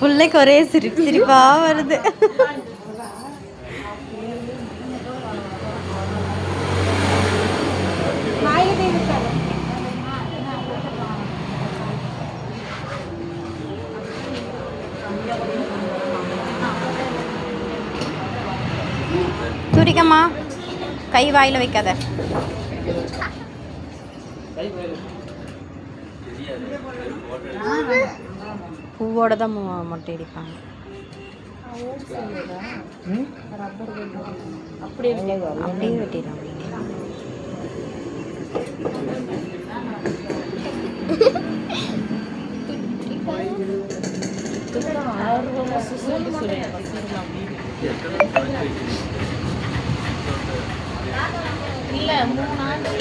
பிள்ளைக்கு ஒரே சிரிப்பா வருது. சூரிக்கம்மா கை வாயில வைக்காத. பூவோட தான் மொட்டை அடிப்பாங்க. அப்படியே வெட்டிடலாம். இல்லை 3 ஆண்டு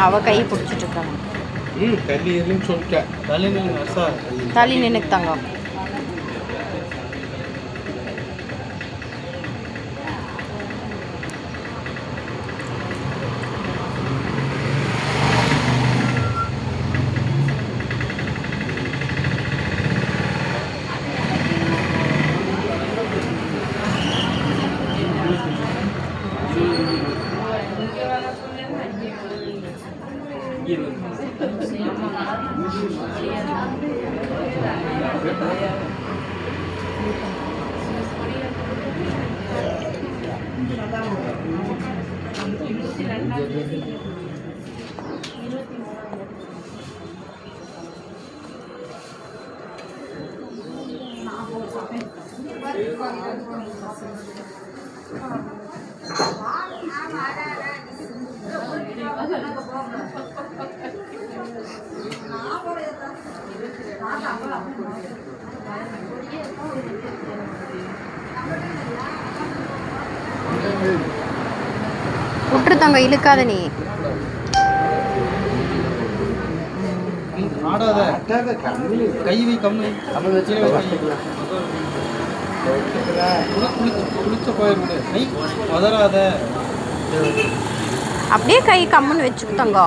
அவ கை பிடிச்சிட்டு இருக்காங்க. தள்ளி நின்னுக்கு தாங்க. விட்டுருத்தாங்க, இழுக்காத நீ. கைவை கம்மி குளிச்ச போயிருந்த கை உதறாத. அப்படியே கை கம்முன்னு வச்சுக்கிட்டோங்க.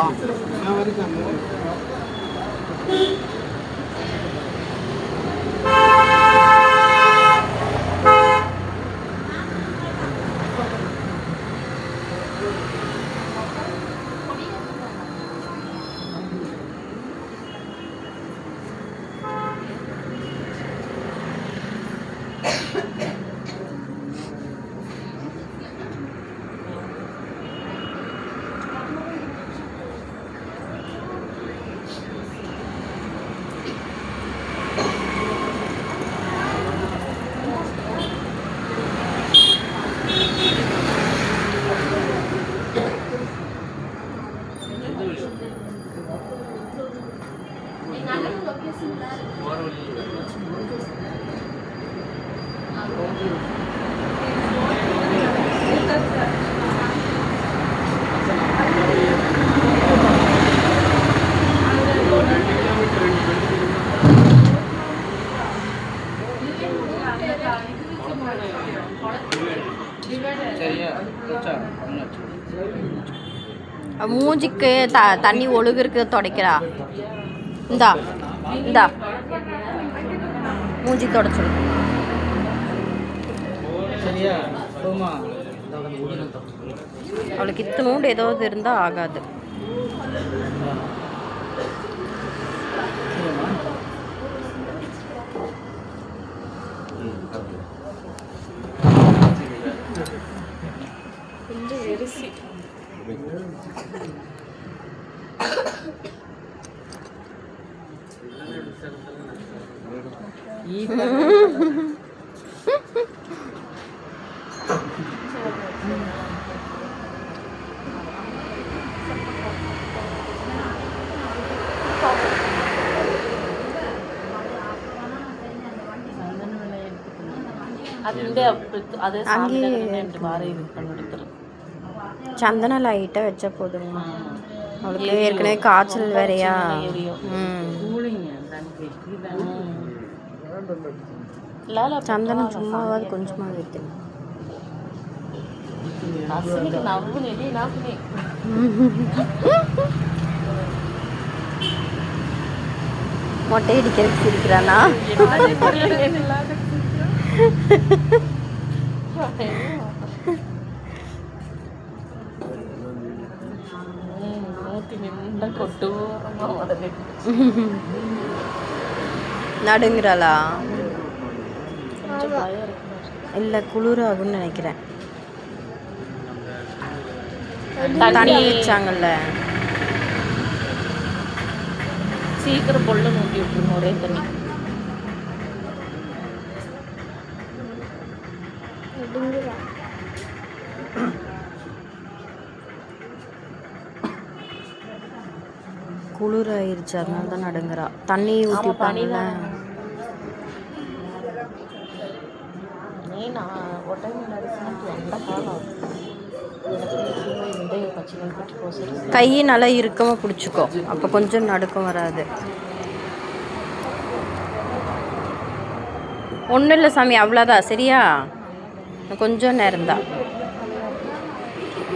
மூஞ்சிக்கு தண்ணி ஒழுகுருக்கு துடைக்கிறா. இந்தா இந்தா மூஞ்சி தொடச்சு. அவளுக்கு இத்தனோண்டு ஏதாவது இருந்தால் ஆகாது. கொஞ்சம் வெரிசி അതിന്റെ അതേ அங்கேயே സാധനം വേറെ ഇത് കണ്ടെടുത്തത് சந்தனம் லைட்டாக வச்சா போதுங்க அவளுக்கு ஏற்கனவே காய்ச்சல் வேறையா ம் சந்தனம் சும்மாவாது கொஞ்சமாக வைத்து అసలు నవ్వు నెలి నాకు மொட்டை அடிக்கிறதுக்கு சிரிக்கிறானா மூத்தி நின்ற கொட்டூரமா உடனே நடுங்கிறாளா கொஞ்சம் பயம் இருக்கு இல்லை குளிர் ஆகும்னு நினைக்கிறேன் தண்ணி வச்சாங்கல்ல சீக்கிரம் பொண்ணு ஊட்டி விட்டுருங்க ஒரே தண்ணி குளிர் ஆயிடுச்சு அதனால தான் நடுங்குறா தண்ணி ஊற்றி விட்டாங்கல்ல నేను ఒటైం నడిచినట్టు ఎంత కాలం இந்த பச்சைகள் கட்டி போசரி கையை நல்லா இறுக்கமாக பிடிச்சிக்கோ அப்போ கொஞ்சம் நடுக்கம் வராது ஒன்றும் இல்லை சாமி அவ்வளோதான் சரியா கொஞ்சம் நேரம்தான்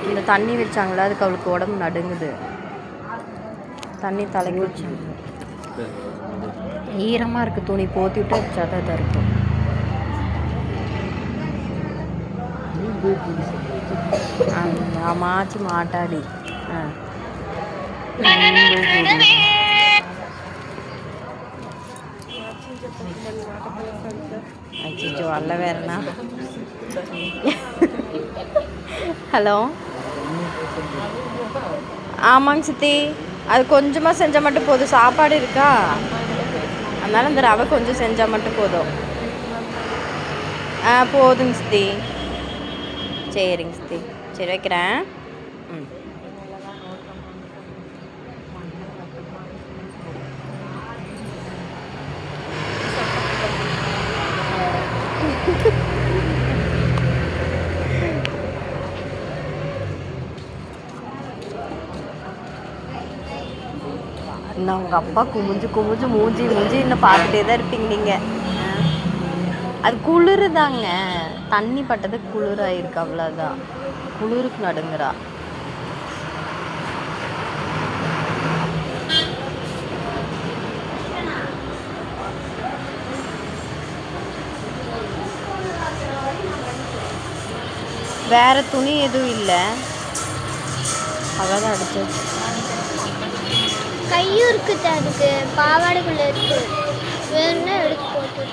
இந்த தண்ணி வச்சாங்களா அதுக்கு அவளுக்கு உடம்பு நடுங்குது தண்ணி தலைக்கு வச்சாங்க ஈரமாக இருக்குது துணி போத்தி விட்டு வச்சாதான் இதாக இருக்கும் ஆமாச்சு மாட்டாடி அச்சோ அல்ல வேறண்ணா ஹலோ ஆமாங்க சித்தி அது கொஞ்சமாக செஞ்சால் மட்டும் போதும் சாப்பாடு இருக்கா அதனால் இந்த ரவை கொஞ்சம் செஞ்சால் மட்டும் போதும் போதுங்க சித்தி சரிங்க சித்தி சரி வைக்கிறேன் ம் இன்னும் உங்கள் அப்பா குமிஞ்சு மூஞ்சி இன்னும் பார்த்துட்டே தான் இருப்பீங்க நீங்கள் அது குளிருதாங்க தண்ணி பட்டது குளிராயிருக்கு அவ்வளோதான் குளிருக்கு நடுங்குறா வேற துணி எதுவும் இல்லை அவ்வளோதான் அடிச்சு கையும் இருக்குது அதுக்கு பாவாடைக்குள்ளே இருக்குது வேணும்னா எடுத்து போட்டு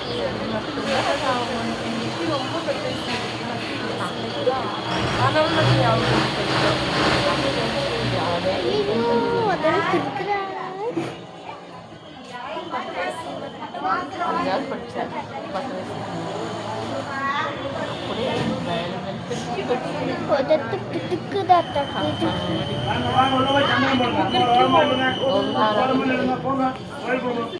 கொதத்து பிதுக்குதா தட்டு